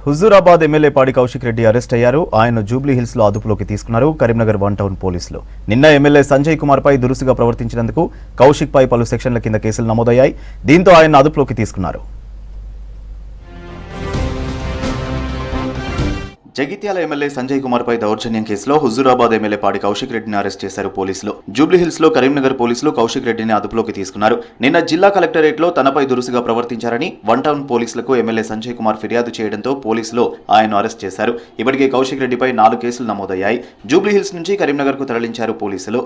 Huzurabad MLA పాడి Kaushik Reddy arrest అయ్యారు. ఆయన జూబ్లీ హిల్స్ లో అదుపులోకి తీసుకున్నారు కరీంనగర్ 1 టౌన్ పోలీసులు. నిన్న ఎమ్మెల్యే సంజయ్ కుమార్ పై దురుసుగా ప్రవర్తించినందుకు కౌశిక్ పై పలు సెక్షన్ల కింద కేసులు నమోదయ్యాయి. దీంతో ఆయన అదుపులోకి తీసుకున్నారు. జగిత్యాల ఎమ్మెల్యే సంజయ్ కుమార్ పై దౌర్జన్యం కేసులో హుజూరాబాద్ ఎమ్మెల్యే పాడి కౌశిక్ రెడ్డిని అరెస్ట్ చేశారు పోలీసులు. జూబ్లీ హిల్స్ లో కరీంనగర్ పోలీసులు కౌశిక్ రెడ్డిని అదుపులోకి తీసుకున్నారు. నిన్న జిల్లా కలెక్టరేట్ లో తనపై దురుసుగా ప్రవర్తించారని 1 టౌన్ పోలీసులకు ఎమ్మెల్యే సంజయ్ కుమార్ ఫిర్యాదు చేయడంతో పోలీసులు ఆయన అరెస్ట్ చేశారు. ఇప్పటికే కౌశిక్ రెడ్డిపై 4 కేసులు నమోదయ్యాయి. జూబ్లీ హిల్స్ నుంచి కరీంనగర్ కు తరలించారు పోలీసులు.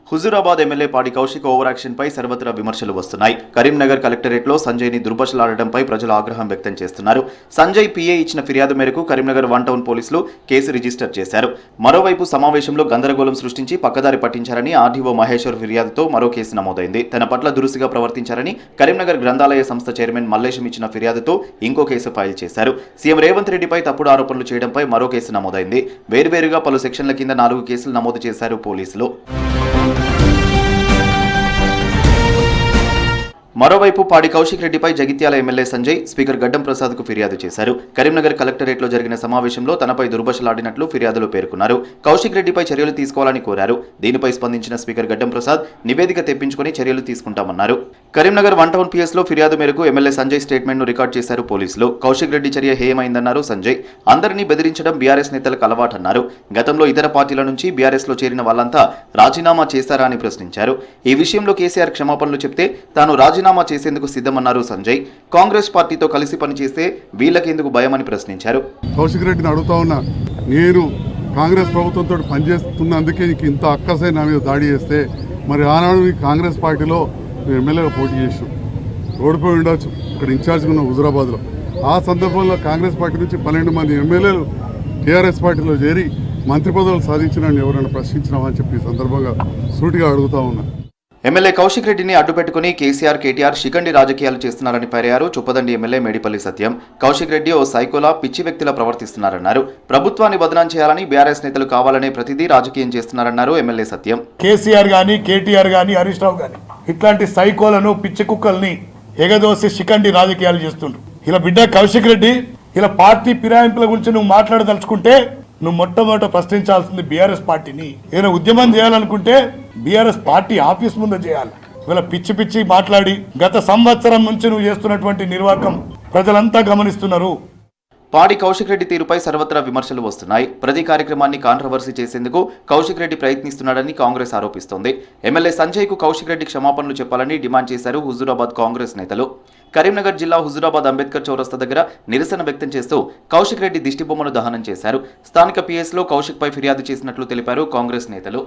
హుజూరాబాద్ ఎమ్మెల్యే పాడి కౌశిక్ ఓవర్ యాక్షన్ పై సర్వత్రా విమర్శలు వస్తున్నాయి. కరీంనగర్ కలెక్టరేట్ లో సంజయ్ ని దుర్భాషలాడడంపై ప్రజలు ఆగ్రహం వ్యక్తం చేస్తున్నారు. సంజయ్ పీఏ ఇచ్చిన ఫిర్యాదు మేరకు కరీంనగర్ 1 టౌన్ పోలీసులు కేసు రిజిస్టర్ చేశారు. మరోవైపు సమావేశంలో గందరగోళం సృష్టించి పక్కదారి పట్టించారని ఆర్డీఓ మహేశ్వర్ ఫిర్యాదుతో మరో కేసు నమోదైంది. తన పట్ల దురుసుగా ప్రవర్తించారని కరీంనగర్ గ్రంథాలయ సంస్థ చైర్మన్ మల్లేశం ఇచ్చిన ఫిర్యాదుతో ఇంకో కేసు ఫైల్ చేశారు. సీఎం రేవంత్ రెడ్డిపై తప్పుడు ఆరోపణలు చేయడంపై మరో కేసు నమోదైంది. వేర్వేరుగా పలు సెక్షన్ల కింద 4 కేసులు నమోదు చేశారు పోలీసులు. మరోవైపు పాడి కౌశిక్ రెడ్డిపై జగిత్యాల ఎమ్మెల్యే సంజయ్ స్పీకర్ గడ్డం ప్రసాద్ కు ఫిర్యాదు చేశారు. కరీంనగర్ కలెక్టరేట్ లో జరిగిన సమావేశంలో తనపై దుర్భాషలాడినట్లు ఫిర్యాదులో పేర్కొన్నారు. కౌశిక్ రెడ్డిపై చర్యలు తీసుకోవాలని కోరారు. దీనిపై స్పందించిన స్పీకర్ గడ్డం ప్రసాద్ నివేదిక తెప్పించుకుని చర్యలు తీసుకుంటామన్నారు. కరీంనగర్ 1 టౌన్ పిఎస్ లో ఫిర్యాదు మేరకు ఎమ్మెల్యే సంజయ్ స్టేట్మెంట్ ను రికార్డ్ చేశారు పోలీసులు. కౌశిక్ రెడ్డి చర్య హేయమైందన్నారు సంజయ్. అందరినీ బెదిరించడం బీఆర్ఎస్ నేతలకు అలవాటన్నారు. గతంలో ఇతర పార్టీల నుంచి బీఆర్ఎస్ లో చేరిన వాళ్ళంతా రాజీనామా చేశారా అని ప్రశ్నించారు. ఈ విషయంలో కేసీఆర్ క్షమాపణలు చెప్తే తాను రాజీనామా చేసేందుకు సిద్ధమన్నారు సంజయ్. కాంగ్రెస్ పార్టీతో కలిసి పనిచేస్తే వీళ్ళకెందుకు భయమని ప్రశ్నించారు. కౌశిక్ రెడ్డిని అడుగుతా ఉన్నా, నేను కాంగ్రెస్ ప్రభుత్వంతో పనిచేస్తున్నందుకే నీకు ఇంత అక్కసై నా మీద దాడి చేస్తే మరి ఆనాడు కాంగ్రెస్ పార్టీలో ఎమ్మెల్యేగా పోటీ చేసాం, ఓడిపోయి ఉండొచ్చు ఇక్కడ ఇన్ఛార్జ్గా ఉన్న హుజూరాబాద్లో. ఆ సందర్భంలో కాంగ్రెస్ పార్టీ నుంచి 12 మంది ఎమ్మెల్యేలు టీఆర్ఎస్ పార్టీలో చేరి మంత్రి పదవులు సాధించిన ఎవరైనా ప్రశ్నించినామని చెప్పి సందర్భంగా సూటిగా అడుగుతా ఉన్నా. ఎమ్మెల్యే కౌశిక్ రెడ్డిని అడ్డుపెట్టుకుని కేసీఆర్, కేటీఆర్ శిఖండి రాజకీయాలు చేస్తున్నారని పేరారు చొప్పదండి ఎమ్మెల్యే మేడిపల్లి సత్యం. కౌశిక్ రెడ్డి ఓ సైకోలా, పిచ్చి వ్యక్తిలా ప్రవర్తిస్తున్నారన్నారు. ప్రభుత్వాన్ని బదనాం చేయాలని బీఆర్ఎస్ నేతలు కావాలనే ప్రతిదీ రాజకీయం చేస్తున్నారన్నారు ఎమ్మెల్యే సత్యం. కేసీఆర్ గాని, కేటీఆర్ గాని, హరీష్ రావు గాని ఇట్లాంటి సైకోలను, పిచ్చి కుక్కల్ని ఎగదోసి శిఖండి రాజకీయాలు చేస్తుండ్రు. ఇలా బిడ్డ కౌశిక్ రెడ్డి, ఇలా పార్టీ ఫిరాయింపుల గురించి నువ్వు మాట్లాడదలుచుకుంటే నువ్వు మొట్టమొదట ప్రశ్నించాల్సింది బీఆర్ఎస్ పార్టీని. ఏదైనా ఉద్యమం చేయాలనుకుంటే బీఆర్ఎస్ పార్టీ ఆఫీస్ ముందు చేయాలి. ఇవాళ పిచ్చి పిచ్చి మాట్లాడి గత సంవత్సరం నుంచి నువ్వు చేస్తున్నటువంటి నిర్వాకం ప్రజలంతా గమనిస్తున్నారు. పాడి కౌశిక్ రెడ్డి తీరుపై సర్వత్రా విమర్శలు వస్తున్నాయి. ప్రతి కార్యక్రమాన్ని కాంట్రవర్సీ చేసేందుకు కౌశిక్ రెడ్డి ప్రయత్నిస్తున్నాడని కాంగ్రెస్ ఆరోపిస్తోంది. ఎమ్మెల్యే సంజయ్ కు కౌశిక్ రెడ్డి క్షమాపణలు చెప్పాలని డిమాండ్ చేశారు హుజూరాబాద్ కాంగ్రెస్ నేతలు. కరీంనగర్ జిల్లా హుజూరాబాద్ అంబేద్కర్ చౌరస్తా దగ్గర నిరసన వ్యక్తం చేస్తూ కౌశిక్ రెడ్డి దిష్టిబొమ్మను దహనం చేశారు. స్థానిక పిఎస్ లో కౌశిక్ పై ఫిర్యాదు చేసినట్లు తెలిపారు కాంగ్రెస్ నేతలు.